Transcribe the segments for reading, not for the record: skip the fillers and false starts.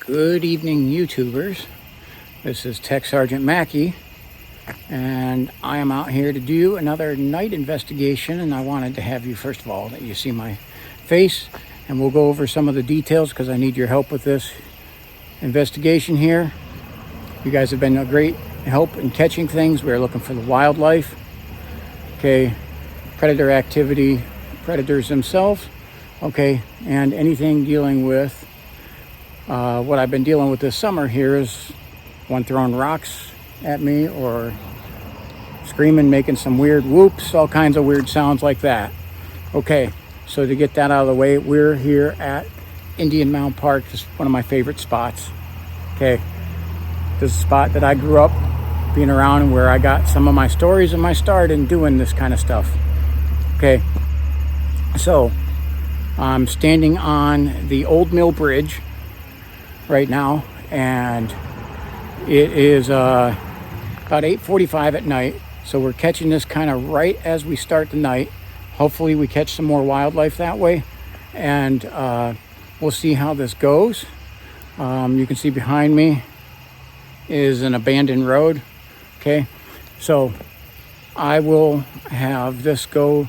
Good evening, YouTubers. This is Tech Sergeant Mackey, and I am out here to do another night investigation. And I wanted to have you, first of all, that you see my face, and we'll go over some of the details because I need your help with this investigation here. You guys have been a great help in catching things. We're looking for the wildlife, okay, predator activity, predators themselves, okay, and anything dealing with what I've been dealing with this summer here is one throwing rocks at me or screaming, making some weird whoops, all kinds of weird sounds like that. Okay, so to get that out of the way, we're here at Indian Mound Park. This is one of my favorite spots. Okay, this is a spot that I grew up being around and where I got some of my stories and my start in doing this kind of stuff. Okay, so I'm standing on the Old Mill Bridge right now, and it is about 8:45 at night, so we're catching this kind of right as we start the night. Hopefully we catch some more wildlife that way, and we'll see how this goes. You can see behind me is an abandoned road. Okay, so I will have this go.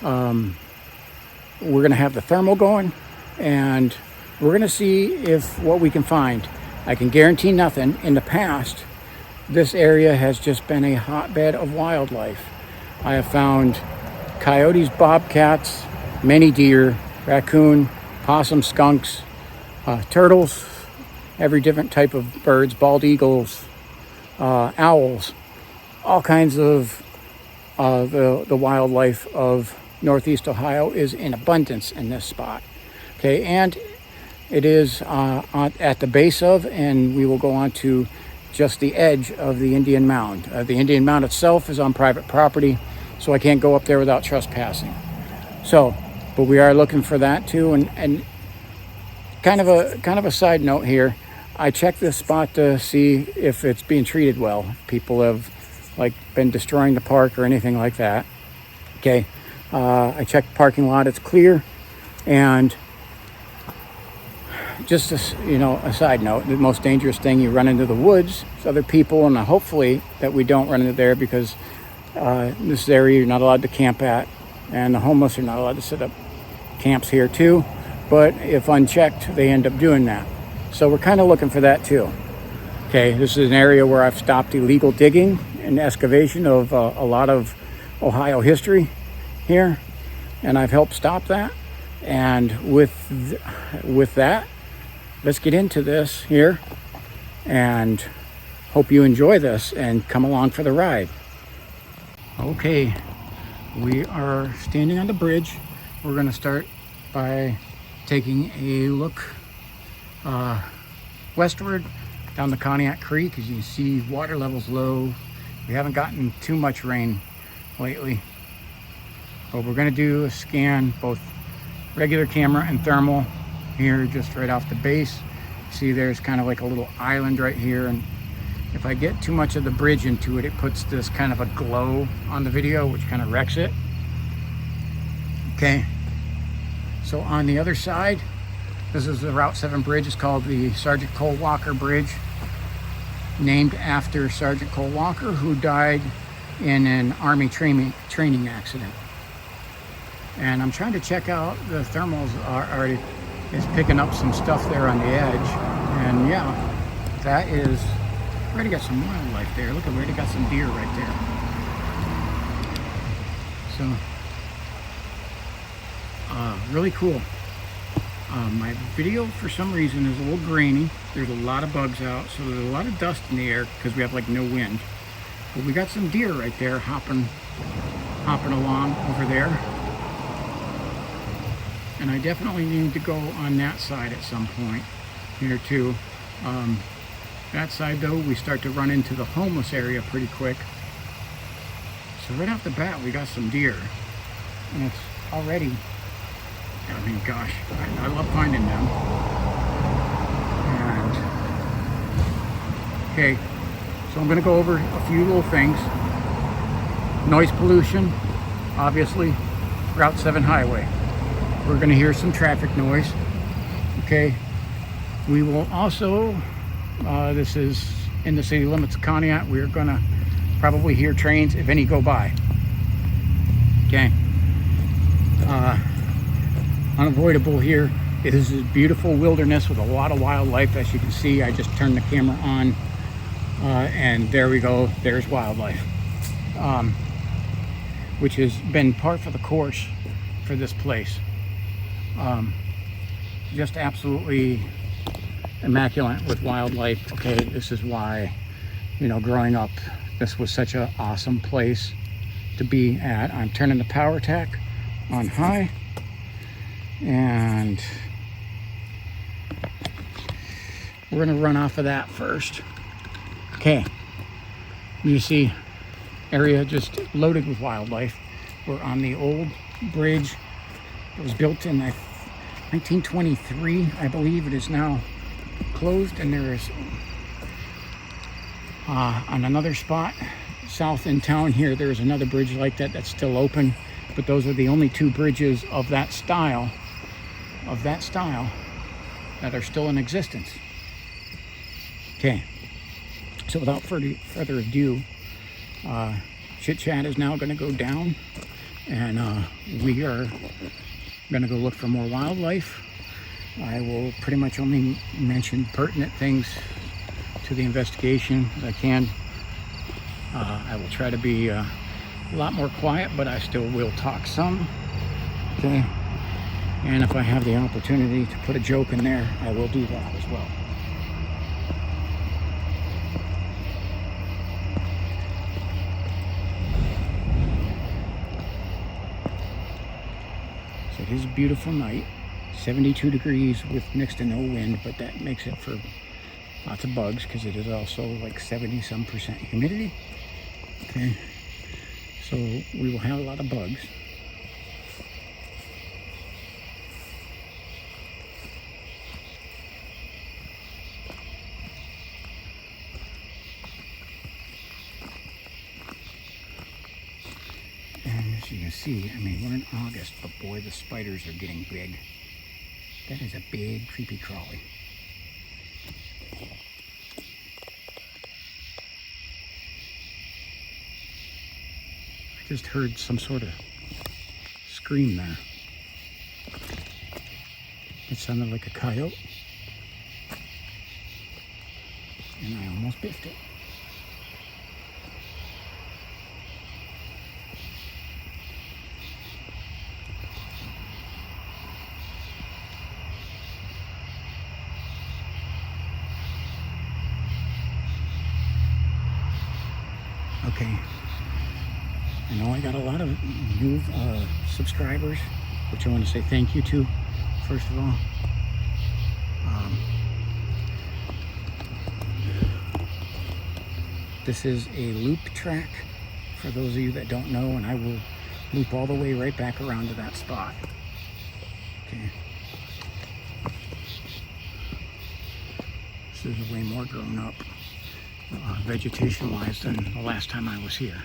We're gonna have the thermal going, and we're gonna see if what we can find. I can guarantee nothing. In the past, this area has just been a hotbed of wildlife. I have found coyotes, bobcats, many deer, raccoon, possum, skunks, turtles, every different type of birds, bald eagles, owls, all kinds of the wildlife of Northeast Ohio is in abundance in this spot. Okay, and it is at the base of, and we will go on to just the edge of the Indian Mound. The Indian Mound itself is on private property, so I can't go up there without trespassing. So, but we are looking for that too. And kind of a side note here, I checked this spot to see if it's being treated well. People have been destroying the park or anything like that. Okay, I checked the parking lot; it's clear. And just a side note, the most dangerous thing, you run into the woods with other people, and hopefully that we don't run into there, because this area you're not allowed to camp at, and the homeless are not allowed to set up camps here too. But if unchecked, they end up doing that. So we're kind of looking for that too. Okay, this is an area where I've stopped illegal digging and excavation of a lot of Ohio history here, and I've helped stop that. And with that, let's get into this here, and hope you enjoy this and come along for the ride. Okay, we are standing on the bridge. We're going to start by taking a look westward down the Kayak Creek. As you can see, water level's low. We haven't gotten too much rain lately, but we're going to do a scan, both regular camera and thermal, here just right off the base. See, there's kind of like a little island right here, and if I get too much of the bridge into it, it puts this kind of a glow on the video, which kind of wrecks it. Okay, so on the other side, this is the Route 7 bridge. It's called the Sergeant Cole Walker Bridge, named after Sergeant Cole Walker, who died in an Army training accident. And I'm trying to check out, the thermals is picking up some stuff there on the edge. And yeah, that is, we already got some wildlife there. Look, we already got some deer right there. So, really cool. My video, for some reason, is a little grainy. There's a lot of bugs out, so there's a lot of dust in the air because we have no wind. But we got some deer right there hopping along over there. And I definitely need to go on that side at some point here too. That side though, we start to run into the homeless area pretty quick. So right off the bat, we got some deer. And it's already, I mean, gosh, I love finding them. And, okay, so I'm gonna go over a few little things. Noise pollution, obviously, Route 7 highway. We're going to hear some traffic noise. Okay, We will also, this is in the city limits of Kayak. We're gonna probably hear trains if any go by. Okay. Unavoidable here. This is beautiful wilderness with a lot of wildlife. As you can see, I just turned the camera on, and there we go. There's wildlife, which has been par for the course for this place. Just absolutely immaculate with wildlife. Okay, this is why, you know, growing up, this was such an awesome place to be at. I'm turning the power tack on high, and we're gonna run off of that first. Okay, you see area just loaded with wildlife. We're on the old bridge. It was built in 1923, I believe. It is now closed, and there is on another spot south in town here, there's another bridge like that that's still open, but those are the only two bridges of that style that are still in existence. Okay, so without further ado, chit chat is now going to go down, and we are going to go look for more wildlife. I will pretty much only mention pertinent things to the investigation as I can. I will try to be a lot more quiet, but I still will talk some. Okay, and if I have the opportunity to put a joke in there, I will do that as well. So it is a beautiful night. 72 degrees with next to no wind, but that makes it for lots of bugs because it is also like 70-some% humidity. Okay, so we will have a lot of bugs. And as you can see, I mean, we're in August, but boy, the spiders are getting big. That is a big creepy crawly. I just heard some sort of scream there. It sounded like a coyote, and I almost biffed it. Okay, I know I got a lot of new subscribers, which I want to say thank you to, first of all. This is a loop track, for those of you that don't know, and I will loop all the way right back around to that spot. Okay. This is way more grown up, vegetation-wise, than the last time I was here.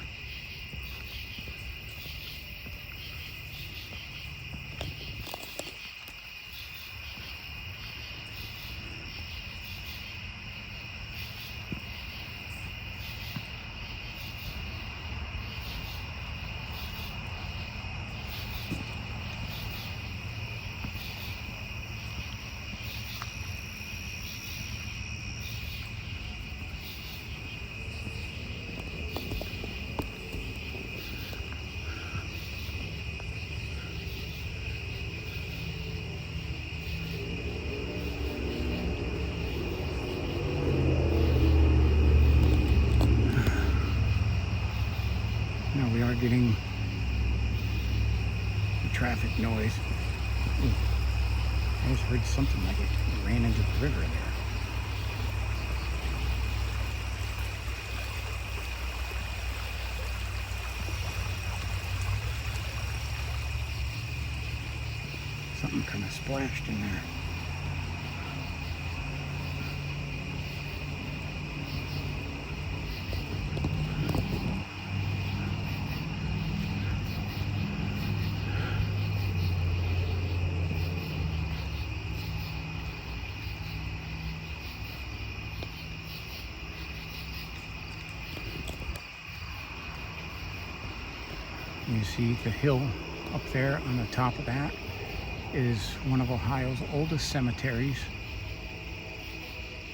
Now we are getting the traffic noise. Ooh, I just heard something like it ran into the river there. Something kind of splashed in there. You see the hill up there on the top of that is one of Ohio's oldest cemeteries,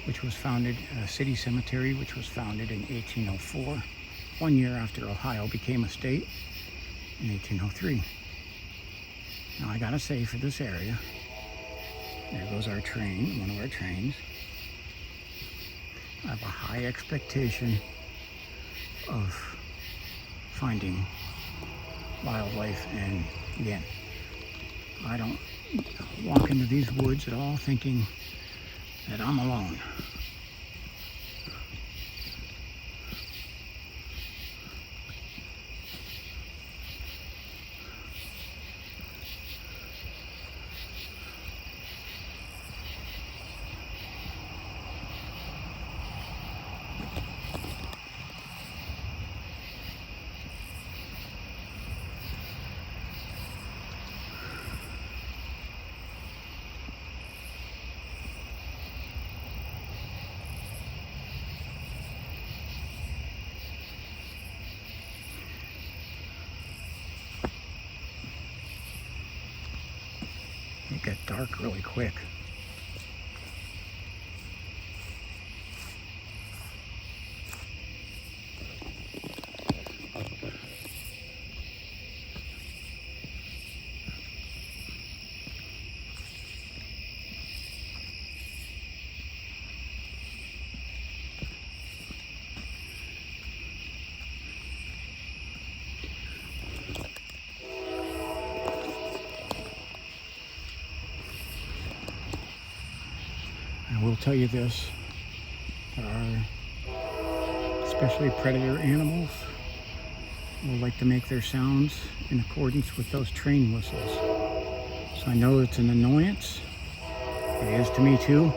which was founded, a city cemetery, which was founded in 1804, 1 year after Ohio became a state in 1803. Now I gotta say, for this area, there goes our train, one of our trains. I have a high expectation of finding wildlife, and again, I don't walk into these woods at all thinking that I'm alone. It got dark really quick. I will tell you this, there are especially predator animals will like to make their sounds in accordance with those train whistles. So I know it's an annoyance, it is to me too,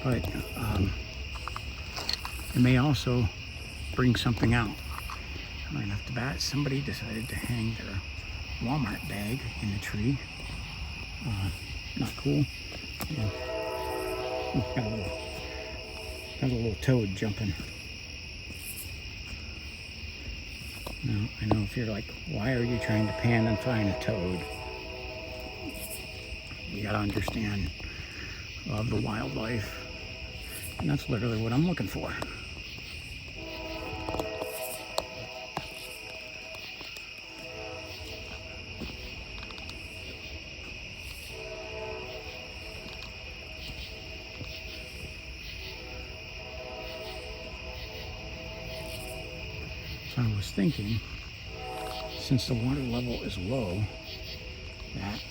but it may also bring something out. Right off the bat, somebody decided to hang their Walmart bag in the tree. Not cool. And got a little toad jumping. Now, I know if you're like, why are you trying to pan and find a toad? You gotta understand, love the wildlife. And that's literally what I'm looking for. So I was thinking, since the water level is low, that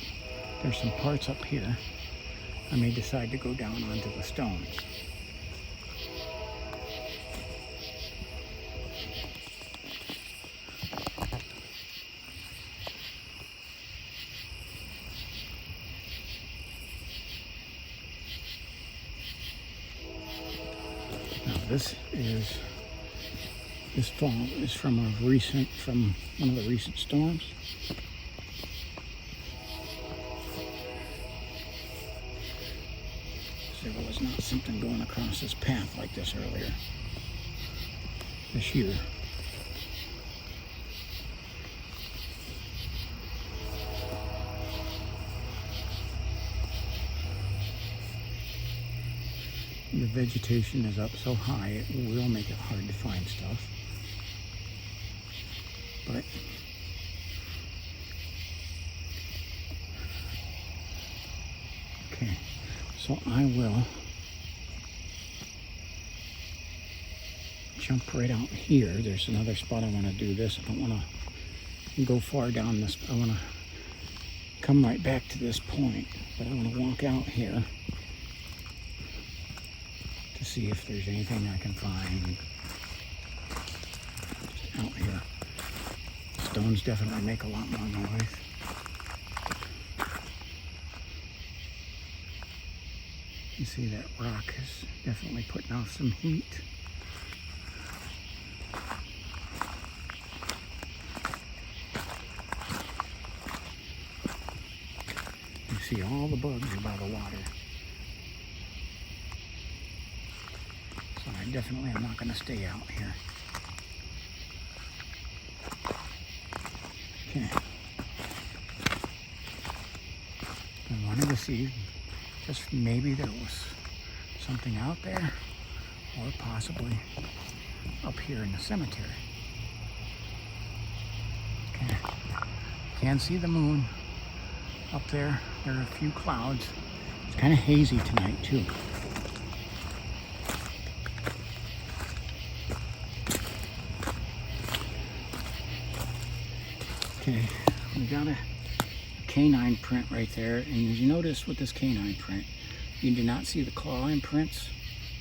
there's some parts up here I may decide to go down onto the stones. Now this fall is from one of the recent storms. There was not something going across this path like this earlier this year. The vegetation is up so high, it will make it hard to find stuff. But okay, so I will jump right out here. There's another spot I want to do this. I don't want to go far down this. I want to come right back to this point, but I want to walk out here to see if there's anything I can find just out here. Stones definitely make a lot more noise. You see that rock is definitely putting off some heat. You see all the bugs are by the water. So I definitely am not going to stay out here. Okay. just maybe there was something out there, or possibly up here in the cemetery. Okay, can see the moon up there. There are a few clouds. It's kind of hazy tonight too. Okay, we got a canine print right there, and as you notice with this canine print, you do not see the claw imprints,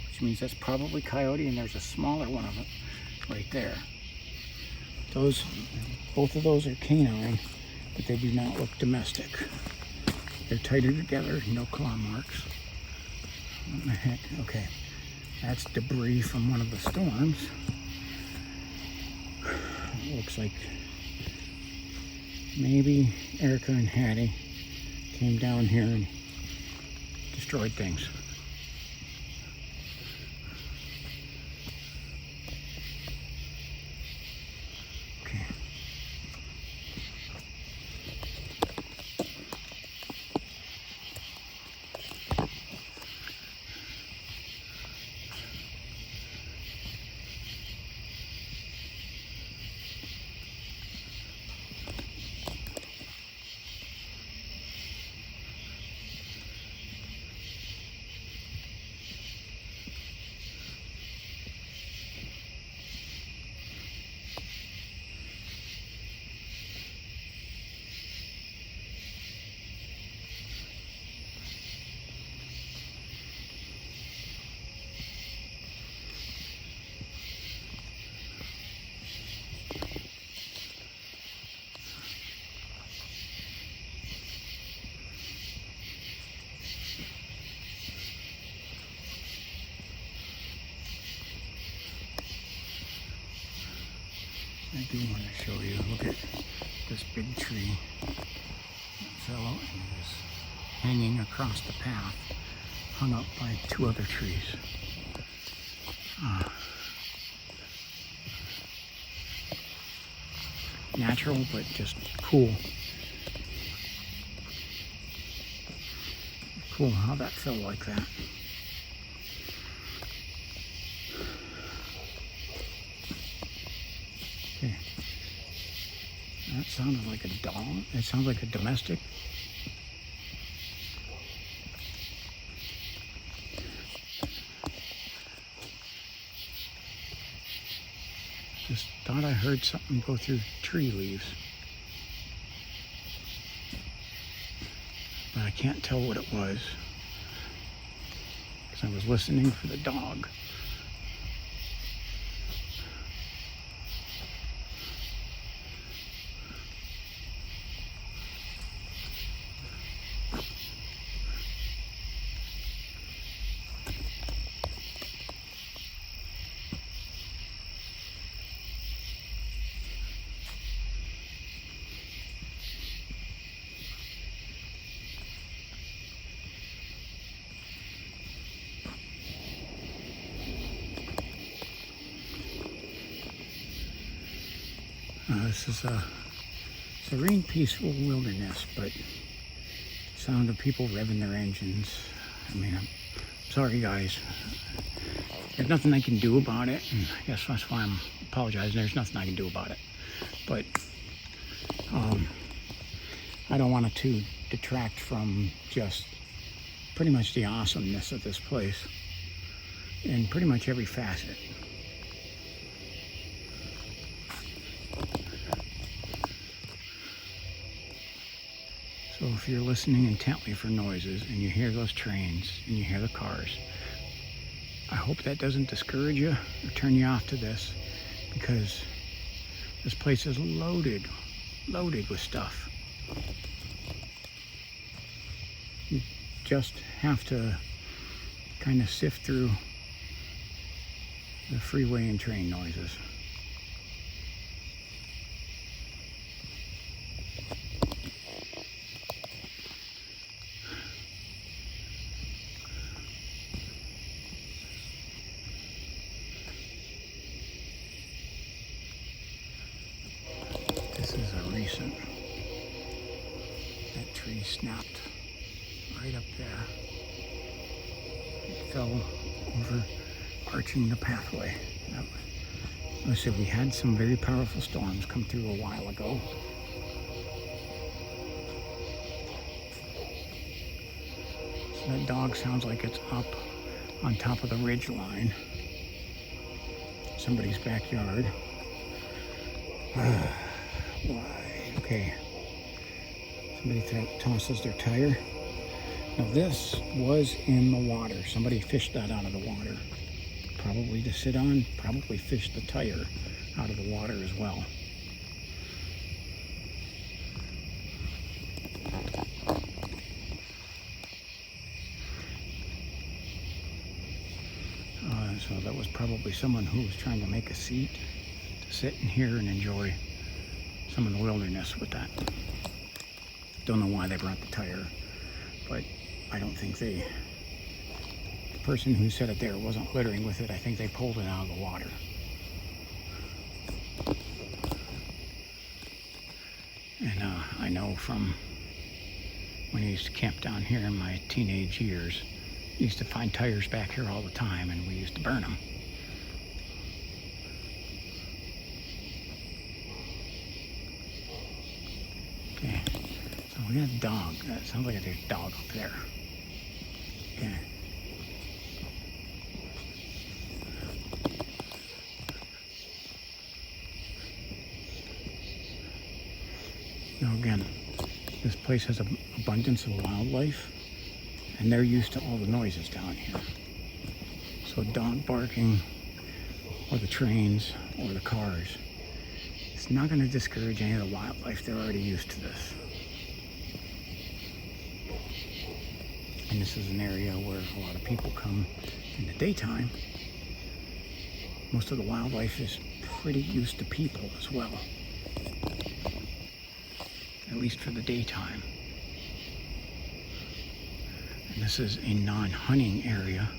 which means that's probably coyote, and there's a smaller one of it right there. Those, both of those are canine, but they do not look domestic. They're tighter together, no claw marks. What the heck? Okay, that's debris from one of the storms. It looks like maybe Erica and Hattie came down here and destroyed things. Okay. I do want to show you, look at this big tree that fell and is hanging across the path, hung up by two other trees. Natural, but just cool. Cool how that fell like that. Okay. That sounded like a dog. It sounds like a domestic. Just thought I heard something go through tree leaves. But I can't tell what it was, because I was listening for the dog. This is a serene, peaceful wilderness, but sound of people revving their engines. I mean, I'm sorry, guys. There's nothing I can do about it, and I guess that's why I'm apologizing. There's nothing I can do about it. But I don't want it to detract from just pretty much the awesomeness of this place in pretty much every facet. So if you're listening intently for noises and you hear those trains and you hear the cars, I hope that doesn't discourage you or turn you off to this, because this place is loaded with stuff. You just have to kind of sift through the freeway and train noises. This is a recent. That tree snapped right up there. fell over arching the pathway. Yep. Let's see, we had some very powerful storms come through a while ago. So that dog sounds like it's up on top of the ridge line. Somebody's backyard. Why? Okay. Somebody tosses their tire. Now this was in the water. Somebody fished that out of the water. Probably to sit on, probably fished the tire out of the water as well. So that was probably someone who was trying to make a seat to sit in here and enjoy some of the wilderness with that. Don't know why they brought the tire, but I don't think the person who set it there wasn't littering with it. I think they pulled it out of the water. And I know from when I used to camp down here in my teenage years, I used to find tires back here all the time, and we used to burn them. Okay, so we got a dog. That sounds like there's a dog up there. Okay. Now again, this place has an abundance of wildlife, and they're used to all the noises down here. So dog barking, or the trains, or the cars, it's not going to discourage any of the wildlife. They're already used to this. And this is an area where a lot of people come in the daytime. Most of the wildlife is pretty used to people as well, at least for the daytime. And this is a non-hunting area.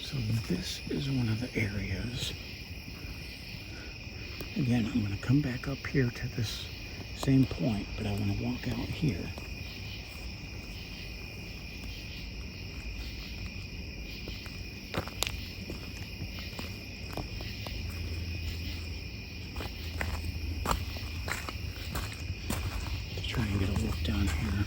So this is one of the areas. Again, I'm going to come back up here to this same point, but I want to walk out here. To try and get a look down here.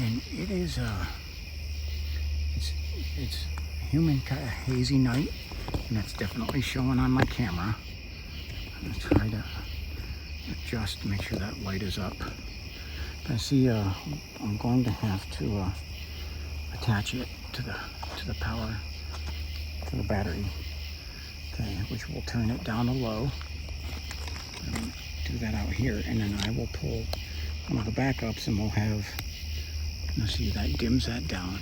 And it is it's a humid kind of hazy night, and that's definitely showing on my camera. I'm gonna try to adjust to make sure that light is up. I see I'm going to have to attach it to the power, to the battery, okay, which will turn it down to low. And do that out here, and then I will pull one of the backups, and we'll have. Now see, that dims that down,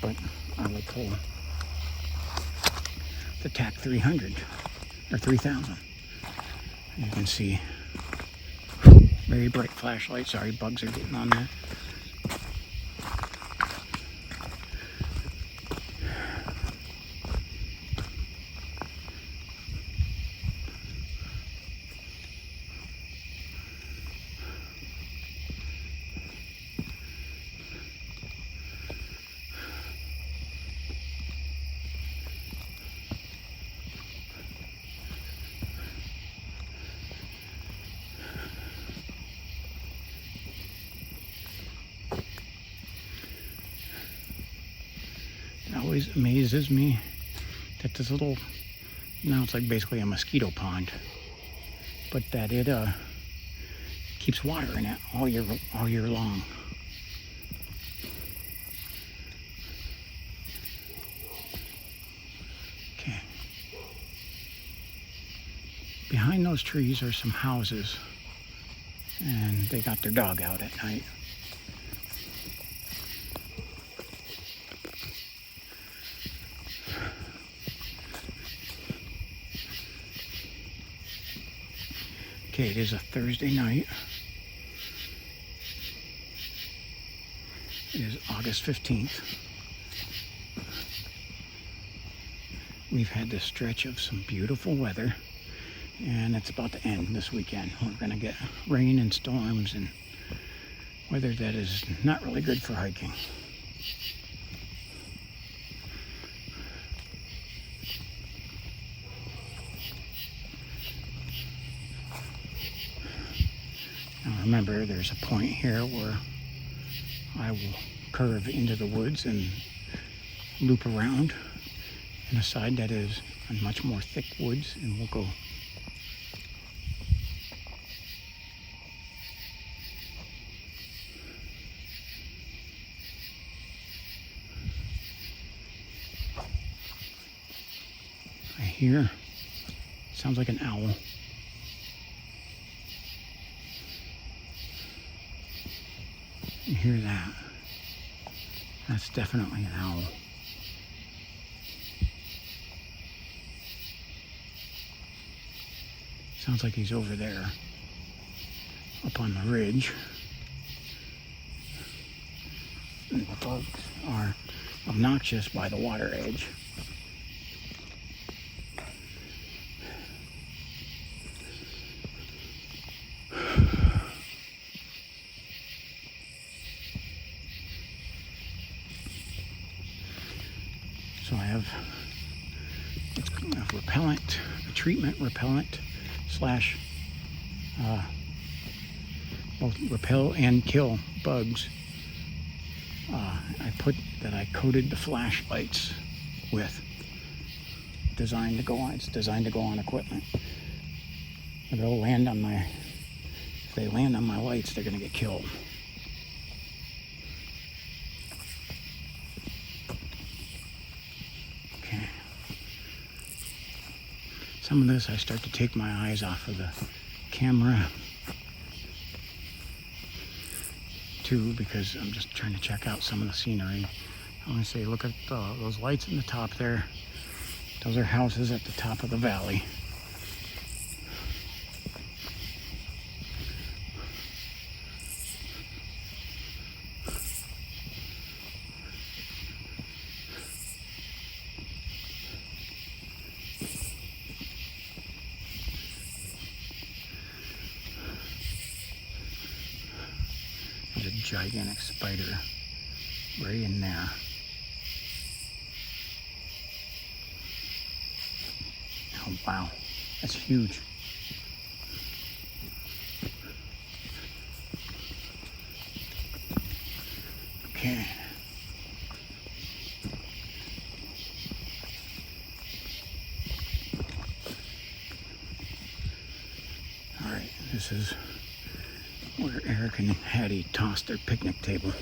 but I will pull the TAC 300 or 3000. You can see very bright flashlight. Sorry, bugs are getting on there. It always amazes me that this little, now it's like basically a mosquito pond, but that it keeps water in it all year long. Okay. Behind those trees are some houses. and they got their dog out at night. Okay, it is a Thursday night. It is August 15th. We've had this stretch of some beautiful weather, and it's about to end this weekend. We're going to get rain and storms and weather that is not really good for hiking. Now remember, there's a point here where I will curve into the woods and loop around in a side that is on much more thick woods, and we'll go I hear, sounds like an owl. You hear that? That's definitely an owl. Sounds like he's over there, up on the ridge. And the bugs are obnoxious by the water edge. So I have a repellent, a treatment repellent slash both repel and kill bugs. I coated the flashlights with. Designed to go on. It's designed to go on equipment. If they'll land on my, if they land on my lights, they're gonna get killed. Okay. Some of this I start to take my eyes off of the camera too, because I'm just trying to check out some of the scenery. I want to say, look at those lights in the top there. Those are houses at the top of the valley. There's a gigantic spider right in there. Oh, wow, that's huge. Okay. All right, this is where Eric and Hattie tossed their picnic table.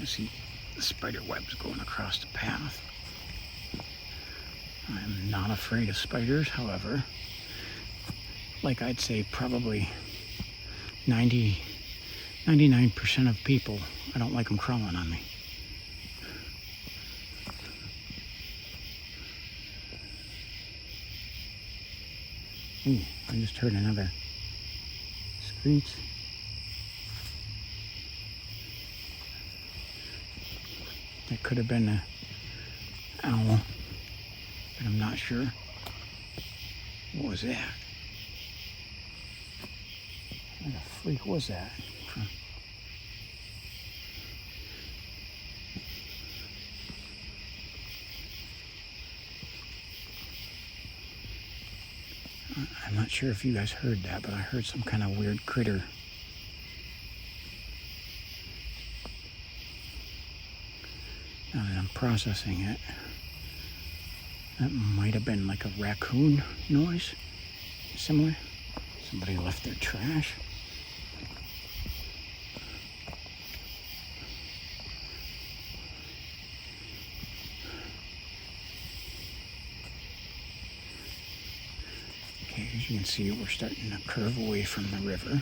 I see the spider webs going across the path. I'm not afraid of spiders, however, like I'd say probably 99% of people, I don't like them crawling on me. Ooh, I just heard another screech. That could have been an owl, but I'm not sure. What was that? What the freak was that? not sure if you guys heard that, but I heard some kind of weird critter. Now that I'm processing it, that might have been like a raccoon noise, similar. Somebody left their trash. Okay, as you can see, we're starting to curve away from the river.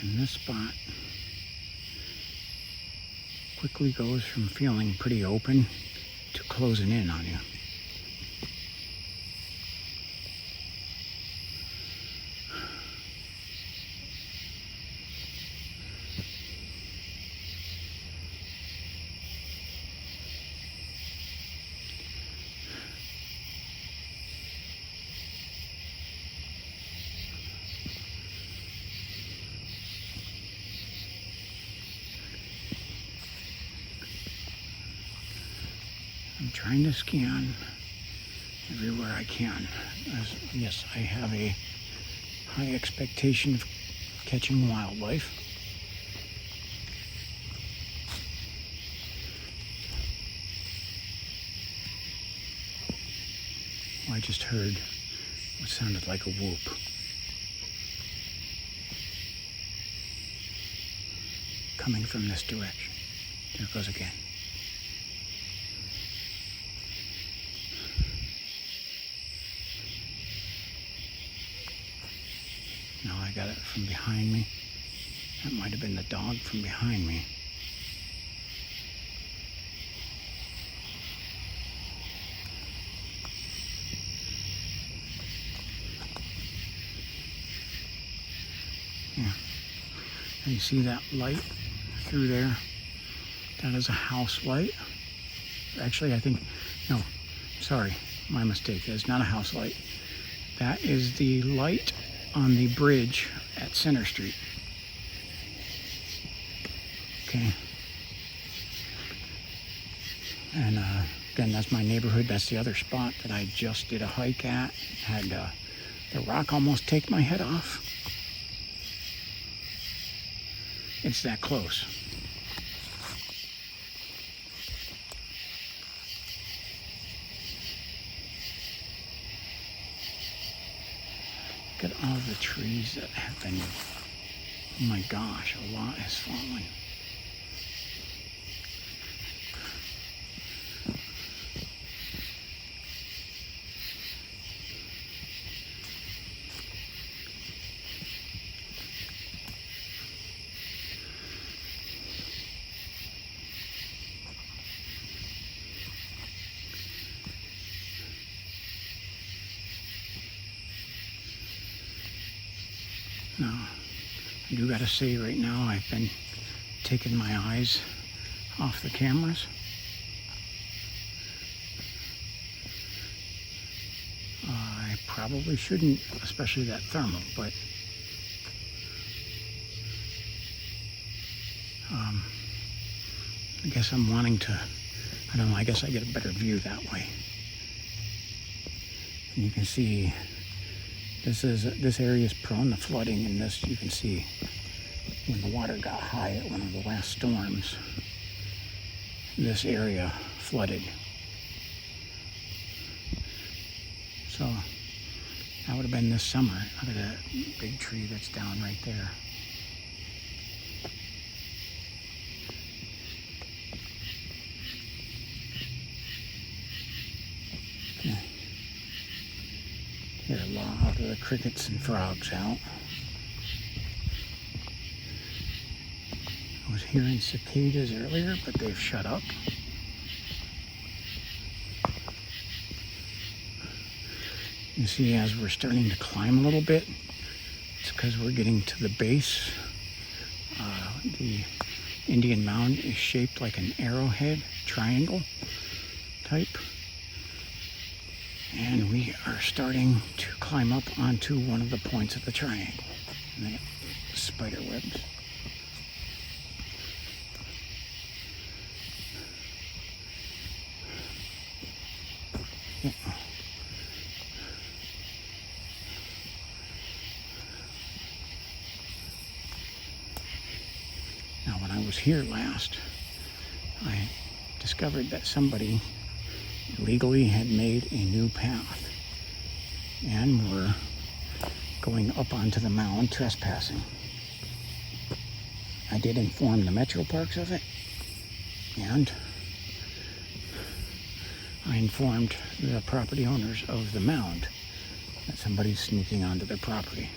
And this spot quickly goes from feeling pretty open to closing in on you. I'm trying to scan everywhere I can. Yes, I have a high expectation of catching wildlife. Oh, I just heard what sounded like a whoop. Coming from this direction. There it goes again. Now I got it from behind me. That might have been the dog from behind me. Yeah. And you see that light through there? That is a house light. Actually, I think, no, sorry, my mistake. That's not a house light. That is the light on the bridge at Center Street. Okay. And again, that's my neighborhood. That's the other spot that I just did a hike at. Had the rock almost take my head off. It's that close. Look at all the trees that have been, oh my gosh, a lot has fallen. Now, I do gotta say right now, I've been taking my eyes off the cameras. I probably shouldn't, especially that thermal, but I guess I'm wanting to, I don't know, I guess I get a better view that way. And you can see this area is prone to flooding, and this you can see when the water got high at one of the last storms, this area flooded. So that would have been this summer. Look at that big tree that's down right there. Okay. Hear a lot of the crickets and frogs out. I was hearing cicadas earlier, but they've shut up. You see, as we're starting to climb a little bit, it's because we're getting to the base. The Indian Mound is shaped like an arrowhead triangle type. And we are starting to climb up onto one of the points of the triangle. And then spider webs. Yeah. Now, when I was here last, I discovered that somebody illegally had made a new path and were going up onto the mound trespassing. I did inform the Metro Parks of it, and I informed the property owners of the mound that somebody's sneaking onto their property.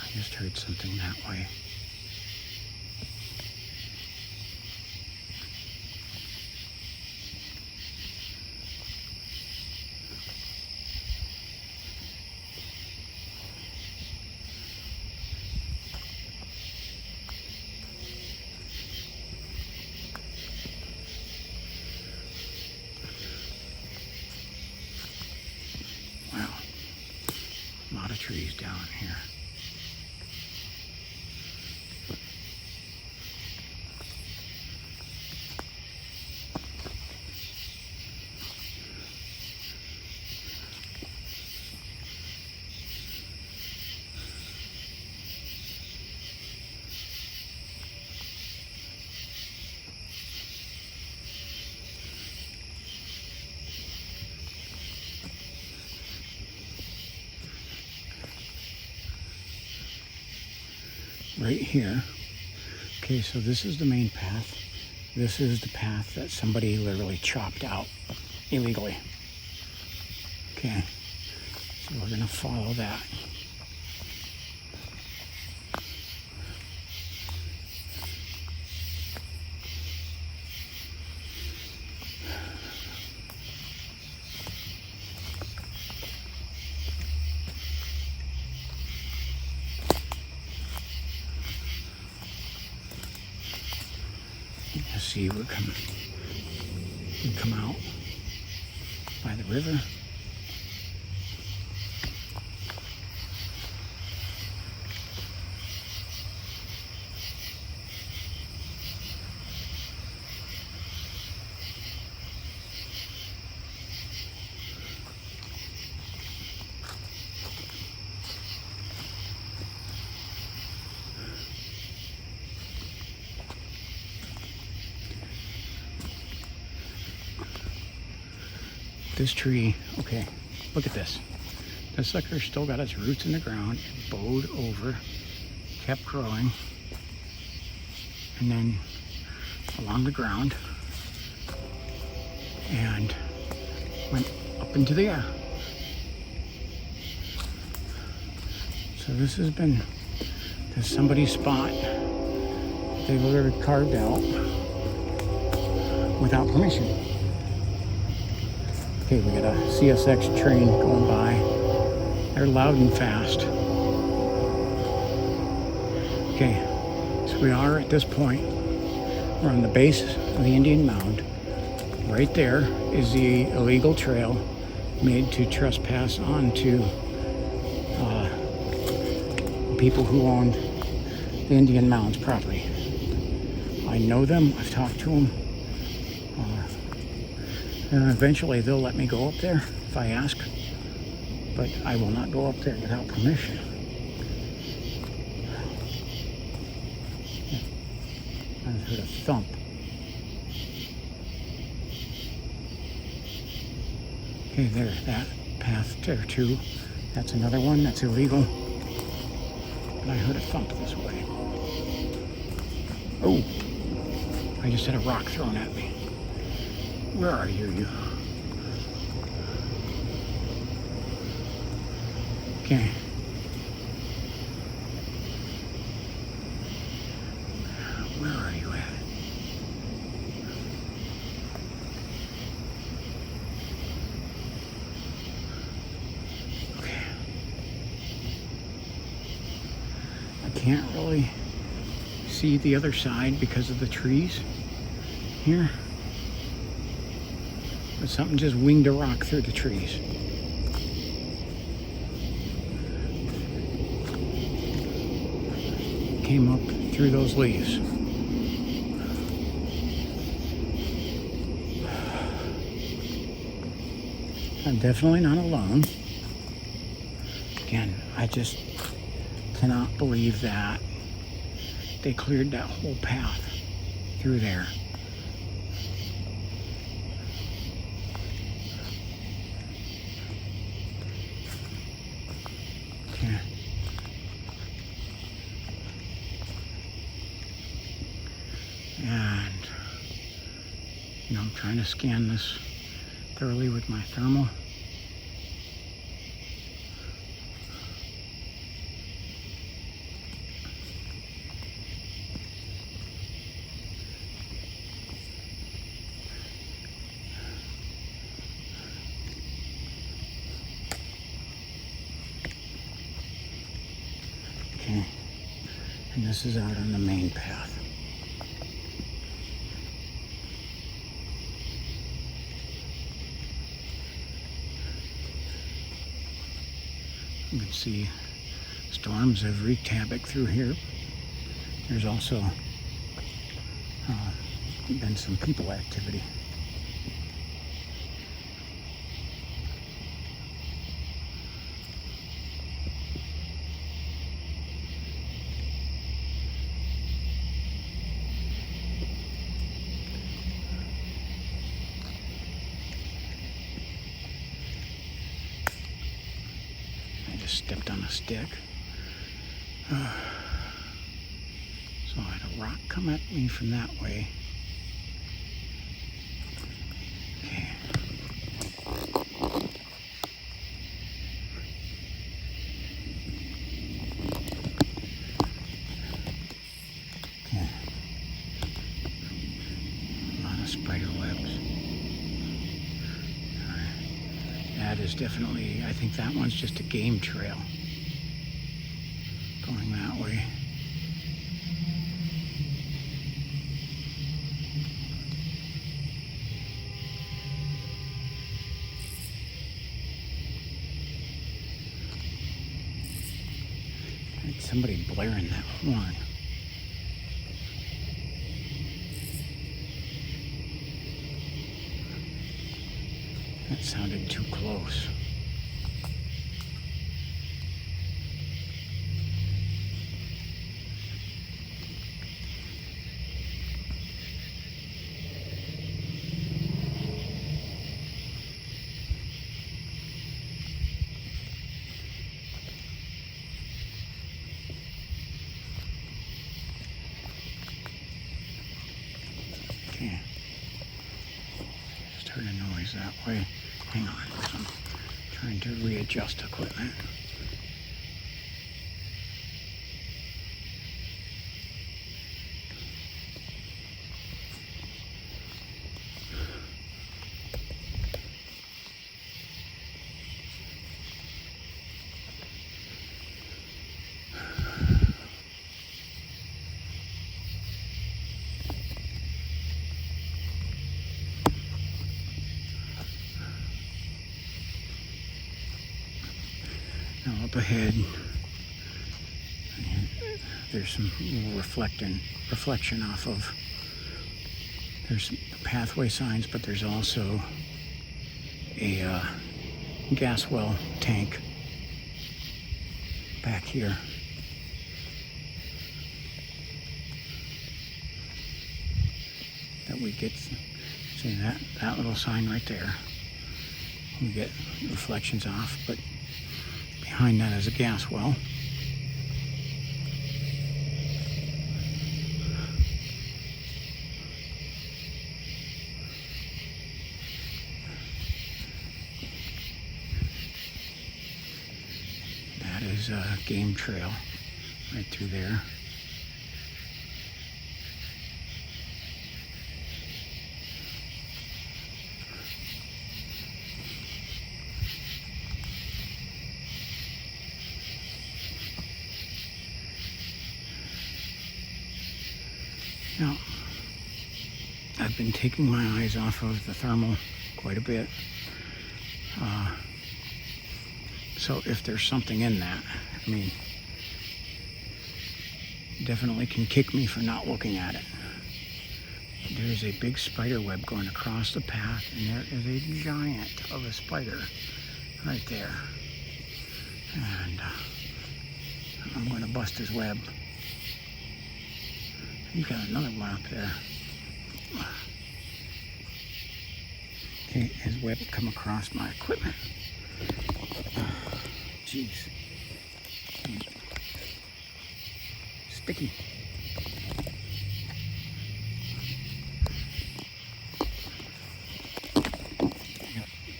I just heard something that way. Wow, a lot of trees down here. Right here. Okay, so this is the main path. This is the path that somebody literally chopped out illegally. Okay, so we're gonna follow that. You see, we come out by the river. This tree, okay, look at this. This sucker still got its roots in the ground, it bowed over, kept growing, and then along the ground, and went up into the air. So this has been somebody's spot. They literally carved out without permission. Okay, we got a CSX train going by. They're loud and fast. Okay, so we are at this point. We're on the base of the Indian Mound. Right there is the illegal trail made to trespass onto people who owned the Indian Mound's property. I know them, I've talked to them. And eventually they'll let me go up there if I ask, but I will not go up there without permission. I heard a thump. Okay, there, that path there too. That's another one that's illegal. But I heard a thump this way. Oh, I just had a rock thrown at me. Where are you? Okay. Where are you at? I can't really see the other side because of the trees here. But something just winged a rock through the trees. Came up through those leaves. I'm definitely not alone. Again, I just cannot believe that they cleared that whole path through there. Okay. And, I'm trying to scan this thoroughly with my thermal. Okay, and this is out on the main path. You can see storms have wreaked havoc through here. There's also been some people activity. Stepped on a stick. So I had a rock come at me from that way. Okay. Okay. A lot of spider webs. That is definitely, I think that one's just a game trail going that way. Had somebody blaring that horn. That sounded too close. Okay. Just heard a noise that way. Hang on, I'm trying to readjust equipment. Now up ahead, there's some reflection off of, there's pathway signs, but there's also a gas well tank back here. That we get, see that little sign right there. We get reflections off, but behind that is a gas well. That is a game trail right through there. Now, I've been taking my eyes off of the thermal quite a bit. So if there's something in that, I mean, definitely can kick me for not looking at it. There's a big spider web going across the path, and there is a giant of a spider right there. And I'm going to bust his web. He's got another one up there. Okay, his web come across my equipment. Jeez. Sticky.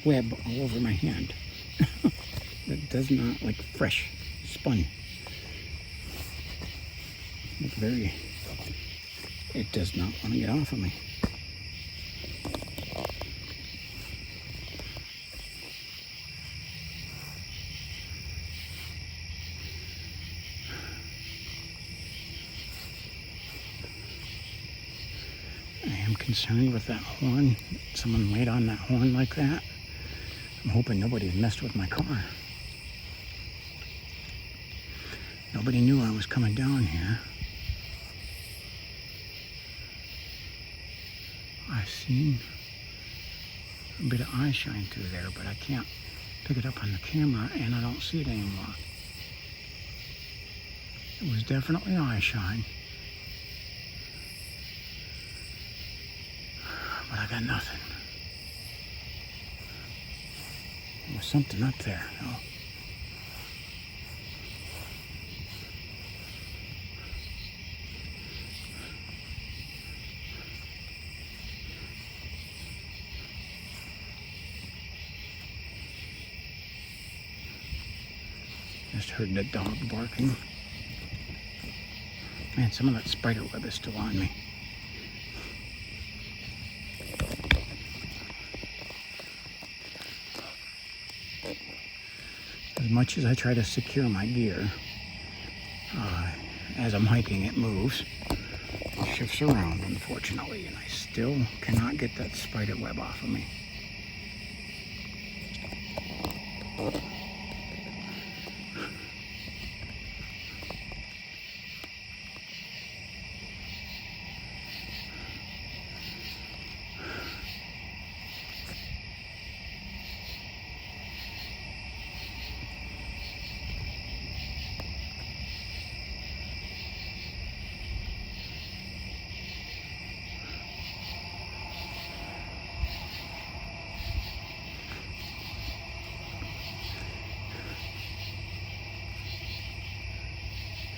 Web all over my hand. That does not like fresh spun. It does not want to get off of me. I am concerned with that horn. Someone laid on that horn like that. I'm hoping nobody's messed with my car. Nobody knew I was coming down here. I've seen a bit of eye shine through there, but I can't pick it up on the camera, and I don't see it anymore. It was definitely eye shine, but I got nothing. There was something up there, though. Just heard the dog barking. Man, some of that spider web is still on me. As much as I try to secure my gear, as I'm hiking, it moves. It shifts around, unfortunately, and I still cannot get that spider web off of me.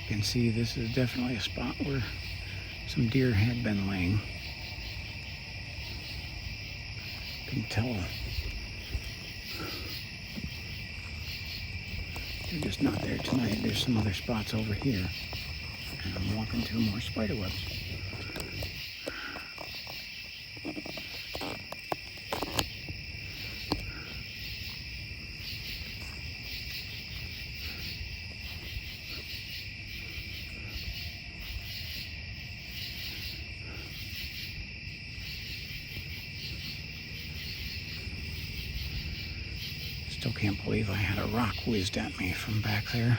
You can see this is definitely a spot where some deer had been laying. You can tell they're just not there tonight. There's some other spots over here, and I'm walking through more spider webs. Still can't believe I had a rock whizzed at me from back there.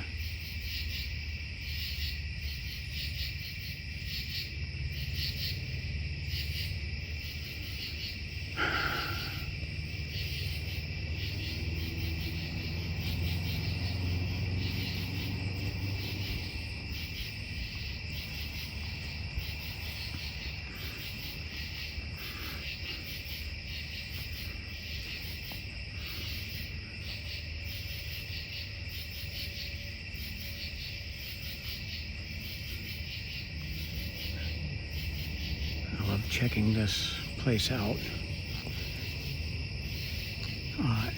Checking this place out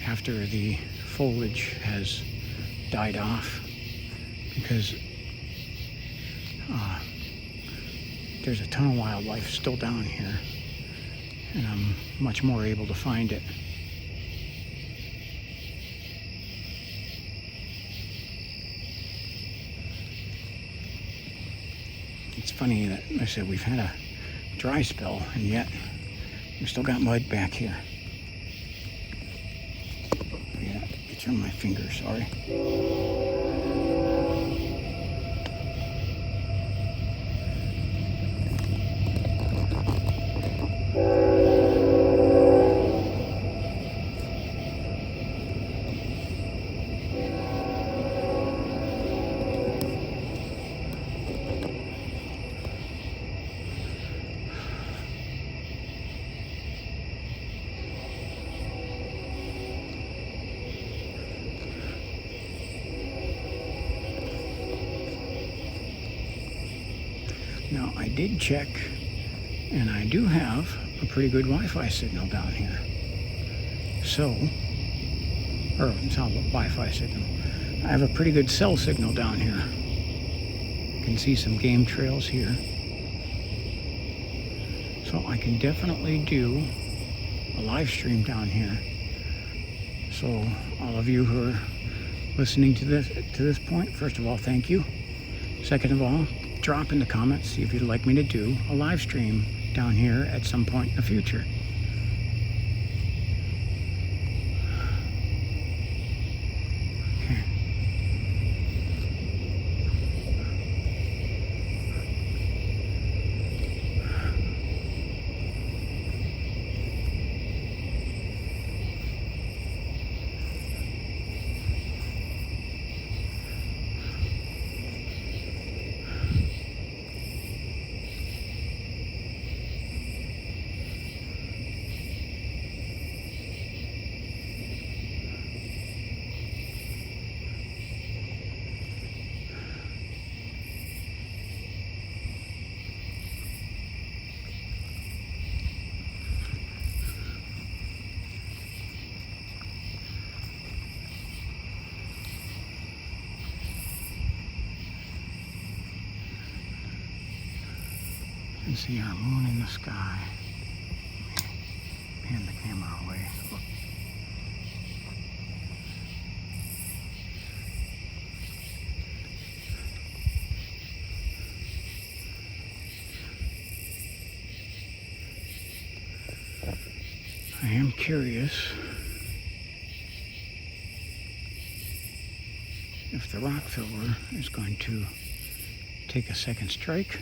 after the foliage has died off, because there's a ton of wildlife still down here, and I'm much more able to find it. It's funny that I said we've had a dry spell, and yet we still got mud back here. Yeah, it's on my finger, sorry. Now, I did check, and I do have a pretty good Wi-Fi signal down here. So, or it's not a Wi-Fi signal. I have a pretty good cell signal down here. You can see some game trails here. So I can definitely do a live stream down here. So all of you who are listening to this point, first of all, thank you. Second of all, drop in the comments, see if you'd like me to do a live stream down here at some point in the future. Okay. You can see our moon in the sky. Pan the camera away. Look. I am curious if the rock filler is going to take a second strike.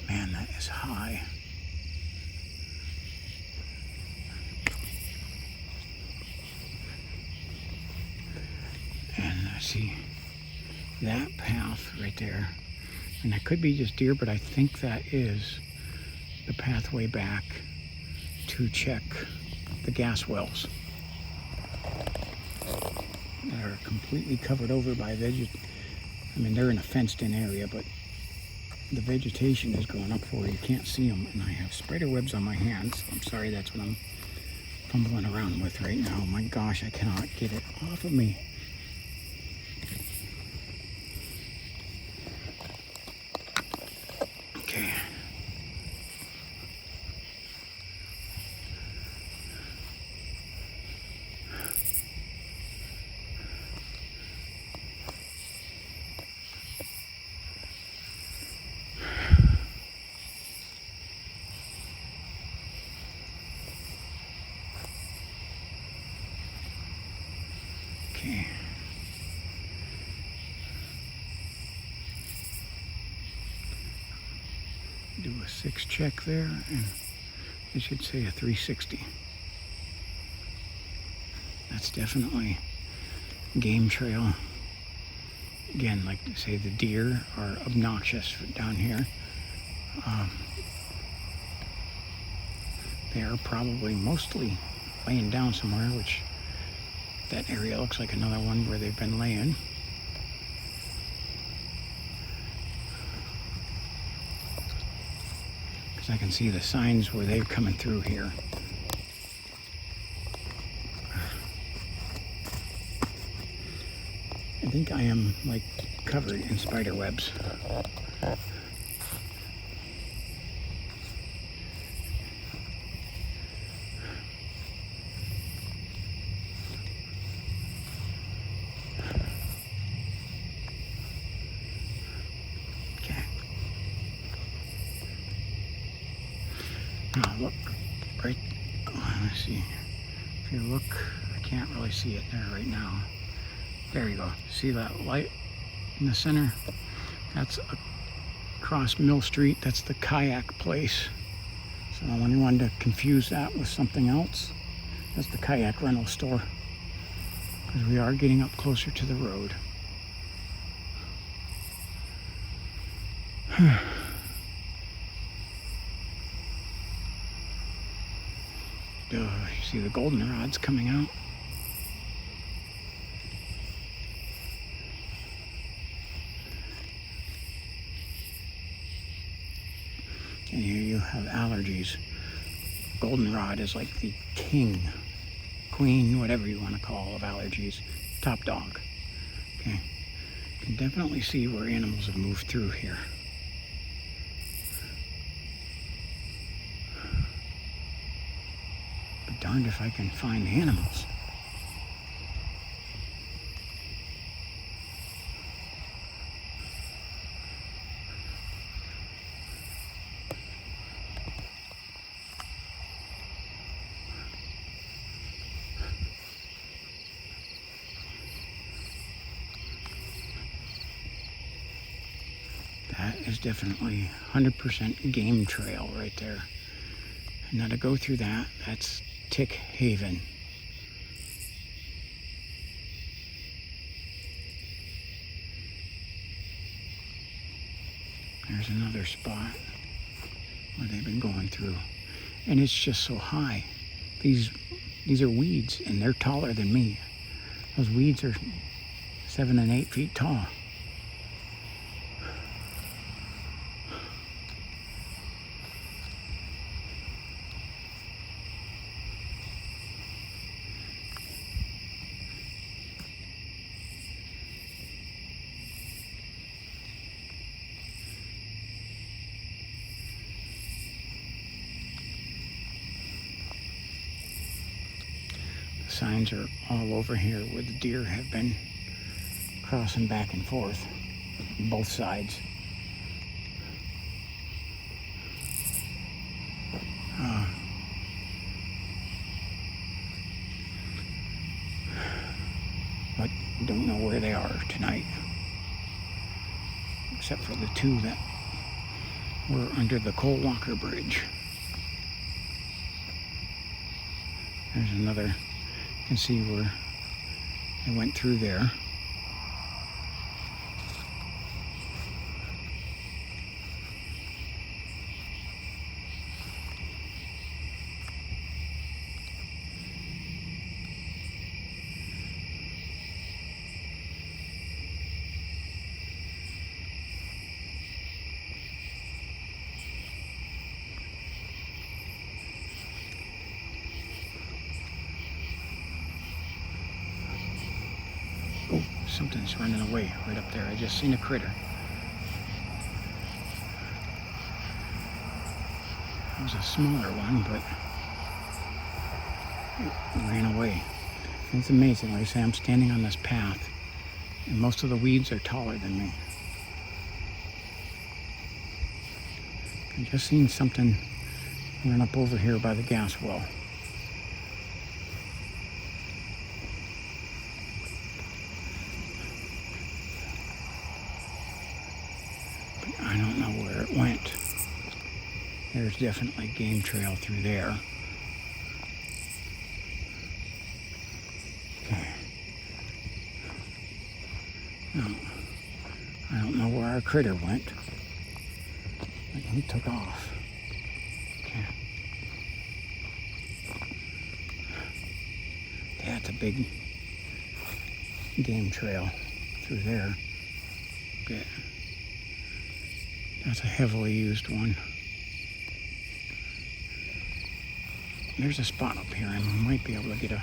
Man, that is high. And I see that path right there. And that could be just deer, but I think that is the pathway back to check the gas wells that are completely covered over by I mean, they're in a fenced-in area, but the vegetation is growing up where you can't see them, and I have spider webs on my hands. I'm sorry, that's what I'm fumbling around with right now. My gosh, I cannot get it off of me. Okay. Okay. Do a 6 check there, and it should say a 360. That's definitely game trail. Again, like to say, the deer are obnoxious down here. They are probably mostly laying down somewhere, which that area looks like another one where they've been laying. I can see the signs where they're coming through here. I think I am like covered in spider webs. Now look, right, let's see, if you look, I can't really see it there right now. There you go, see that light in the center? That's across Mill Street, that's the Kayak place. So I wanted to confuse that with something else. That's the Kayak rental store, because we are getting up closer to the road. You see the goldenrods coming out. And here you have allergies. Goldenrod is like the king, queen, whatever you want to call, of allergies. Top dog. Okay. You can definitely see where animals have moved through here. Darned if I can find animals. That is definitely 100% game trail right there. And now to go through that, that's Tick Haven. There's another spot where they've been going through. And it's just so high. These are weeds, and they're taller than me. Those weeds are 7 and 8 feet tall. Signs are all over here where the deer have been crossing back and forth on both sides. But don't know where they are tonight, except for the two that were under the Coal Walker Bridge. There's another. You can see where I went through there. Oh, something's running away right up there. I just seen a critter. It was a smaller one, but it ran away. And it's amazing. Like I say, I'm standing on this path, and most of the weeds are taller than me. I just seen something run up over here by the gas well. I don't know where it went. There's definitely game trail through there. Okay. Now, I don't know where our critter went. But he took off. Okay. That's a big game trail through there. Okay. That's a heavily used one. there's a spot up here. I might be able to get a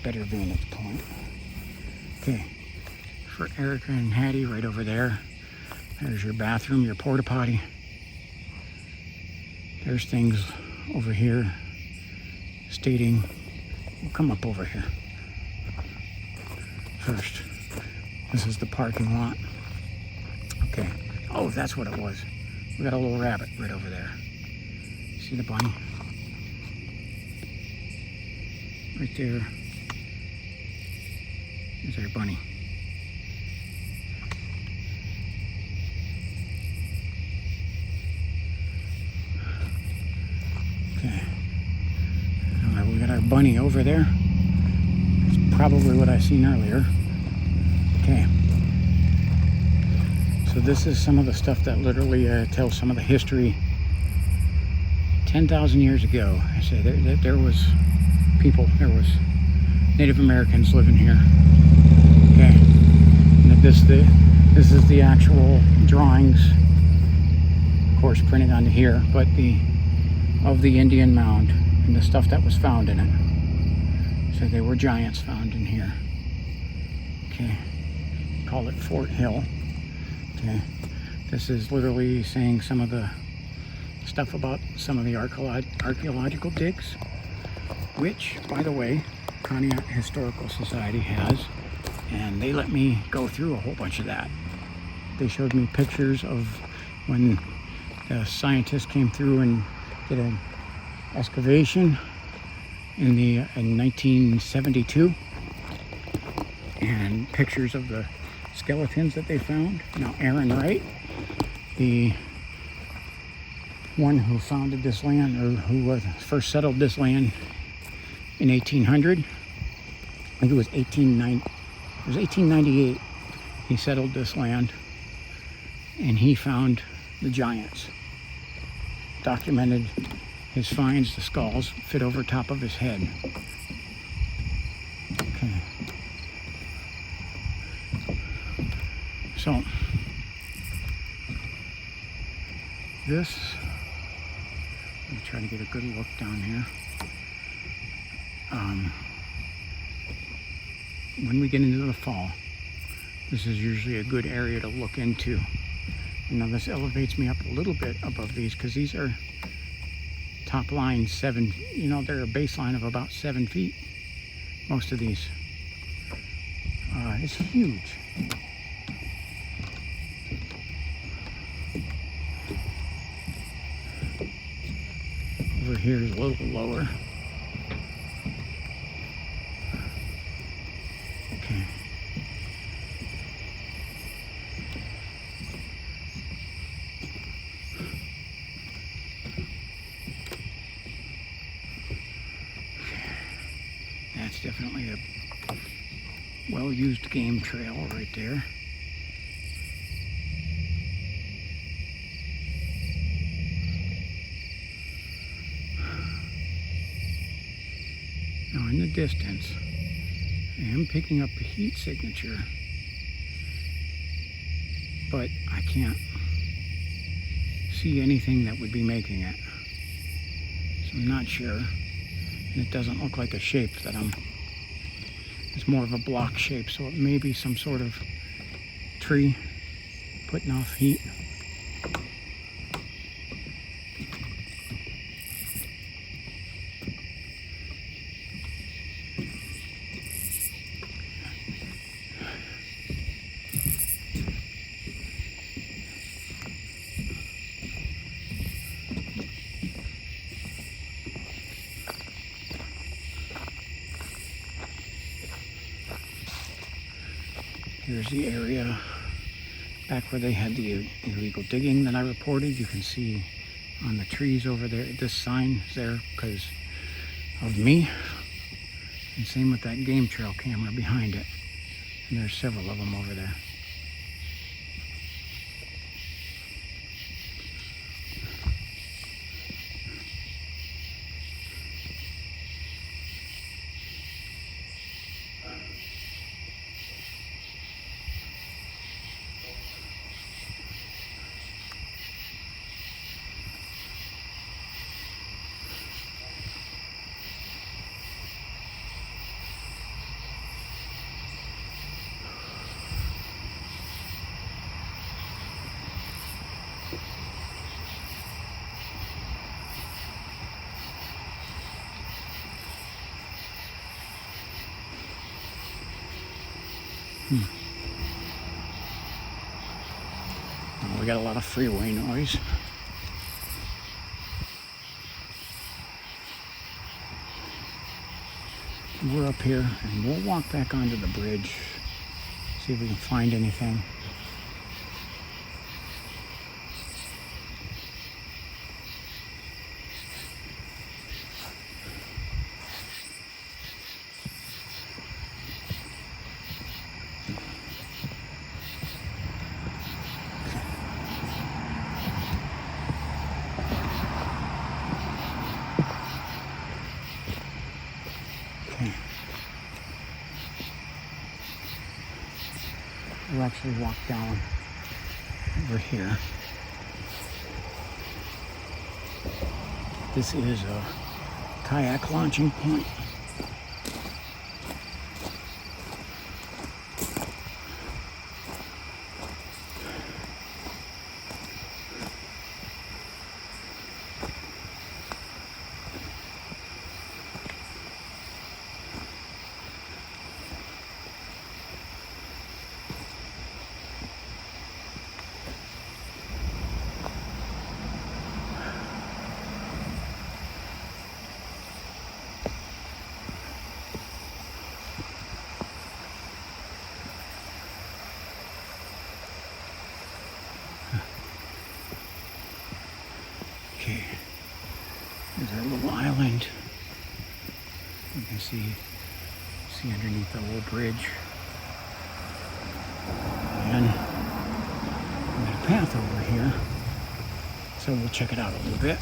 better vantage point. Okay, for Erica and Hattie right over there. There's your bathroom, your porta potty. There's things over here stating, we'll come up over here first. This is the parking lot. Okay. Oh, that's what it was. We got a little rabbit right over there. See the bunny? Right there. There's our bunny. Okay. All right, we got our bunny over there. That's probably what I seen earlier. Okay. So this is some of the stuff that literally tells some of the history. 10,000 years ago, I say there was people, there was Native Americans living here. Okay, and this is the actual drawings, of course, printed onto here, but of the Indian Mound and the stuff that was found in it. So there were giants found in here. Okay, call it Fort Hill. Okay, this is literally saying some of the stuff about some of the archaeological digs, which, by the way, Kayak Historical Society has, and they let me go through a whole bunch of that. They showed me pictures of when the scientists came through and did an excavation in 1972, and pictures of the skeletons that they found. Now, Aaron Wright, the one who founded this land, or who first settled this land in 1800, I think it was 1898, he settled this land, and he found the giants. Documented his finds, the skulls fit over top of his head. Okay. So, this, let me try to get a good look down here. When we get into the fall, this is usually a good area to look into. Now this elevates me up a little bit above these, because these are top line 7, they're a baseline of about 7 feet. Most of these. It's huge. Over here is a little lower. Okay. That's definitely a well-used game trail right there. Now in the distance, I am picking up a heat signature, but I can't see anything that would be making it. So I'm not sure. And it doesn't look like a shape that it's more of a block shape, so it may be some sort of tree putting off heat. Here's the area back where they had the illegal digging that I reported. You can see on the trees over there, this sign is there because of me. And same with that game trail camera behind it. And there's several of them over there. Oh, we got a lot of freeway noise. We're up here and we'll walk back onto the bridge, see if we can find anything. We'll actually walk down over here. This is a kayak launching point. Okay, there's our little island. You can see underneath the little bridge. And we got a path over here, so we'll check it out a little bit.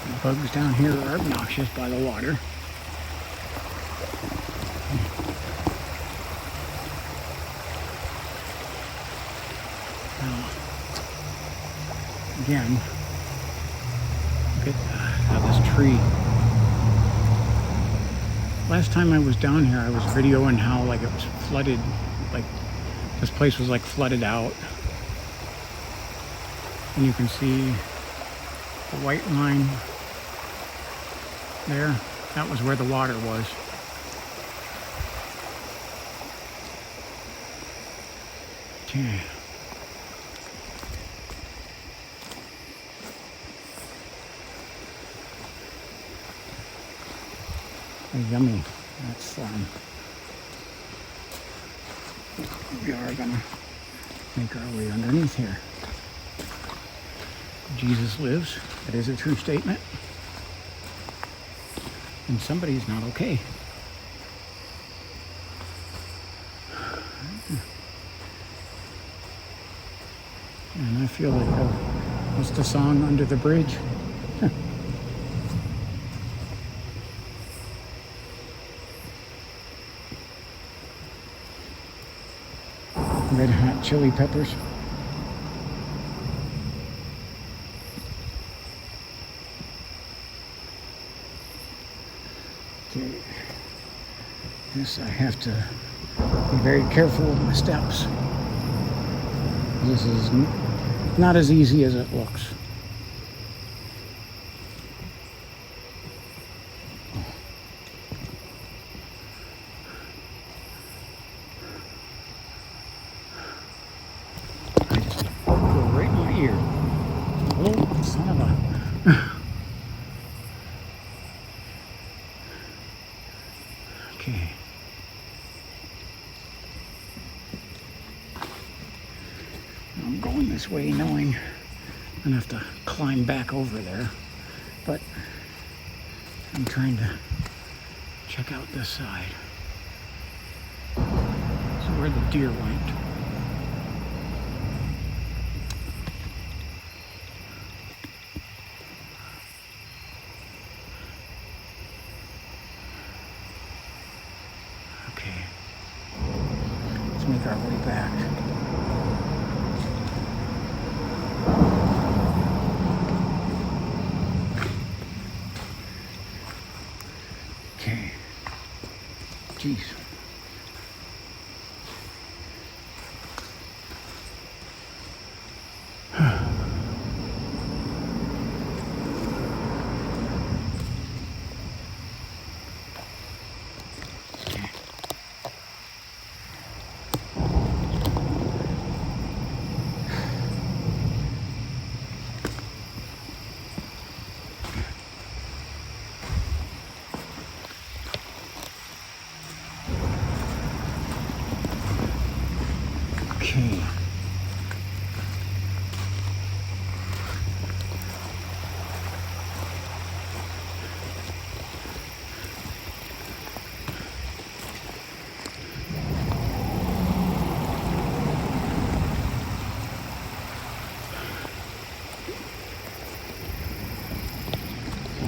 The bugs down here are obnoxious by the water. Now, again, look at this tree. Last time I was down here, I was videoing how like it was flooded, like this place was like flooded out. And you can see the white line there. That was where the water was. Okay. Yummy. That's slime. We are gonna make our way underneath here. Jesus lives. That is a true statement. And somebody's not okay. And I feel like, what's the song, Under the Bridge? Red Hot Chili Peppers. Okay. Yes, I have to be very careful with my steps. This is not as easy as it looks. I just go right in my ear. Oh, son of a... Okay. I'm going this way knowing I'm gonna have to climb back over there, but I'm trying to check out this side. So where the deer went. Okay. Let's make our way back. geez. Okay.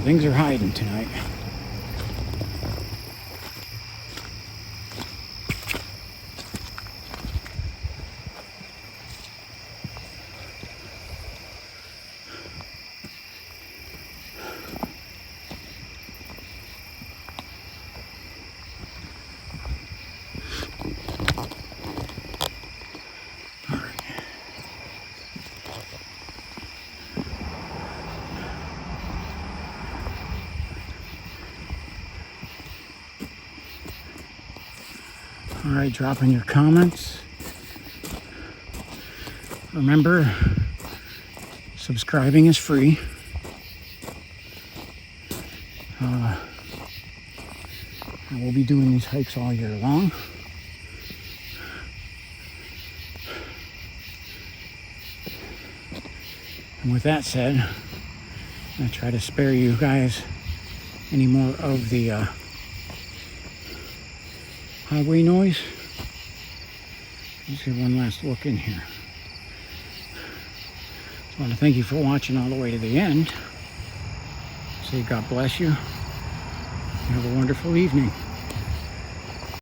Things are hiding tonight. All right, drop in your comments. Remember, subscribing is free. I will be doing these hikes all year long. And with that said, I'm going to try to spare you guys any more of the highway noise. Let's get one last look in here. I want to thank you for watching all the way to the end. Say God bless you. Have a wonderful evening.